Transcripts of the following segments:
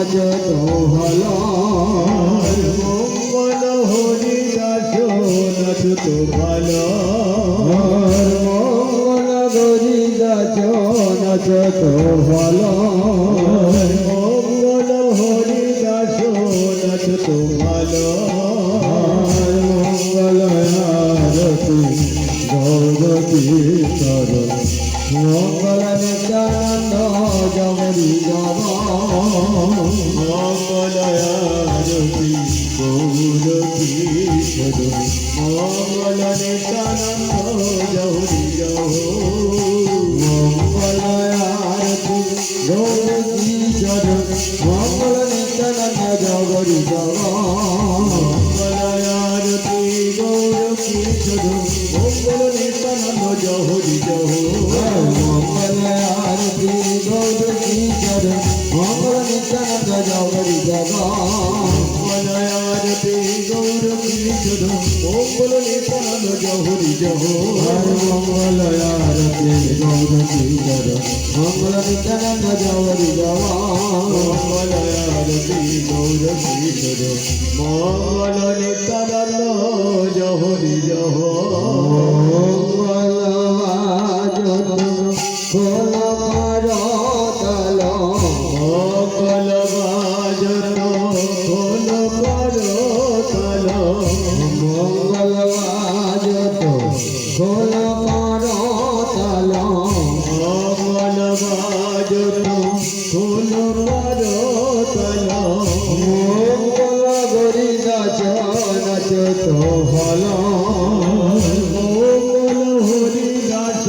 নাচ তো ভালো মঙ্গল হরি দাস নাচ তো ভালো মঙ্গল হরি দাস নাচ তো ভালো মঙ্গল হরি দাস নাচ তো ভালো মঙ্গল আরতি গৌরী কর মঙ্গল নিত্যানন্দ জগরি জগ মঙ্গল আরতি গৌর কৃষ্ণ মঙ্গল নিত্যানন্দ জহরি জহ মঙ্গল আরতি গৌর কৃষ্ণ মঙ্গল নিত্যানন্দ জগরি জগ মঙ্গল আরতি গৌর কৃষ্ণ মঙ্গল নিত্যানন্দ জহরি জহ মঙ্গল আরতি গৌর কৃষ্ণ মঙ্গল নিত্যানন্দ জগরি জগ মঙ্গল আরতি গৌর কৃষ্ণ মঙ্গল নিত্যানন্দ জহরি জহ মঙ্গল আরতি গৌর কৃষ্ণ মঙ্গল নিত্যানন্দ জগরি জগ মঙ্গল আরতি গৌর কৃষ্ণ মঙ্গল নিত্যানন্দ জহরি জহ মঙ্গল বাজন খোল করতল মঙ্গল বাজন খোল করতল মঙ্গল বাজন খোল করতল মঙ্গল বাজন খোল করতল মঙ্গল গরি নাচ নাচ তো ভালো মঙ্গল হরি দাস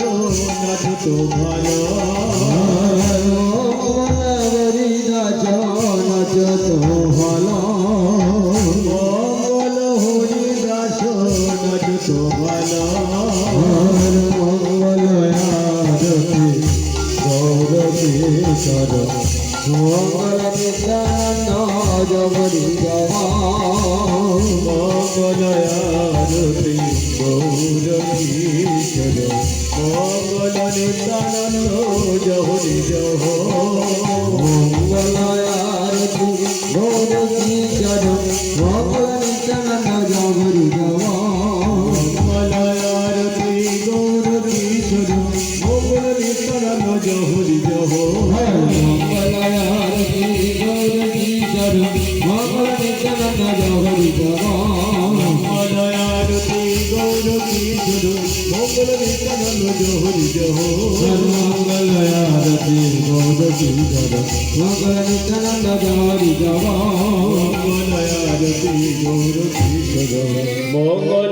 নাচ তো ভালো মঙ্গল গরি নাচ নাচ তো ভালো মঙ্গল হরি দাস নাচ তো ভালো মঙ্গল আরতি গৌর কৃষ্ণ মঙ্গল নিত্যানন্দ জগরি জগ মঙ্গল আরতি গৌর কৃষ্ণ মঙ্গল নিত্যানন্দ জহরি জহ মঙ্গল আরতি গৌর কৃষ্ণ মঙ্গল নিত্যানন্দ জগরি জগ মঙ্গল আরতি গৌর কৃষ্ণ মঙ্গল নিত্যানন্দ জহরি জহ মঙ্গল আরতি গৌর কৃষ্ণ মঙ্গল নিত্যানন্দ জগরি জগ মঙ্গল আরতি গৌর কৃষ্ণ মঙ্গল নিত্যানন্দ জহরি জহ মঙ্গল আরতি গৌর কৃষ্ণ মঙ্গল নিত্যানন্দ জগরি জগ মঙ্গল আরতি গৌর কৃষ্ণ মঙ্গল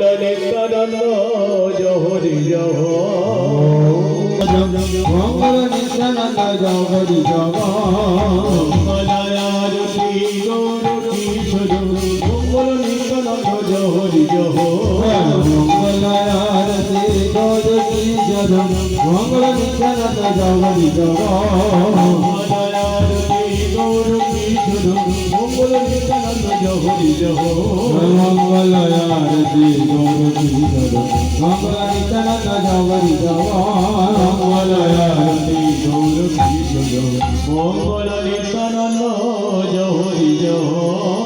নিত্যানন্দ জহরি জহ মঙ্গল নিত্যানন্দ জগরি জগ মঙ্গল আরতি গৌর কৃষ্ণ মঙ্গল নিত্যানন্দ জহরি জহ মঙ্গল আরতি গৌর কৃষ্ণ মঙ্গল নিত্যানন্দ জগরি জগ মঙ্গল আরতি গৌর কৃষ্ণ মঙ্গল নিত্যানন্দ জহরি জহ মঙ্গল আরতি গৌর কৃষ্ণ মঙ্গল নিত্যানন্দ জগরি জগ মঙ্গল আরতি গৌর কৃষ্ণ মঙ্গল নিত্যানন্দ জহরি জহ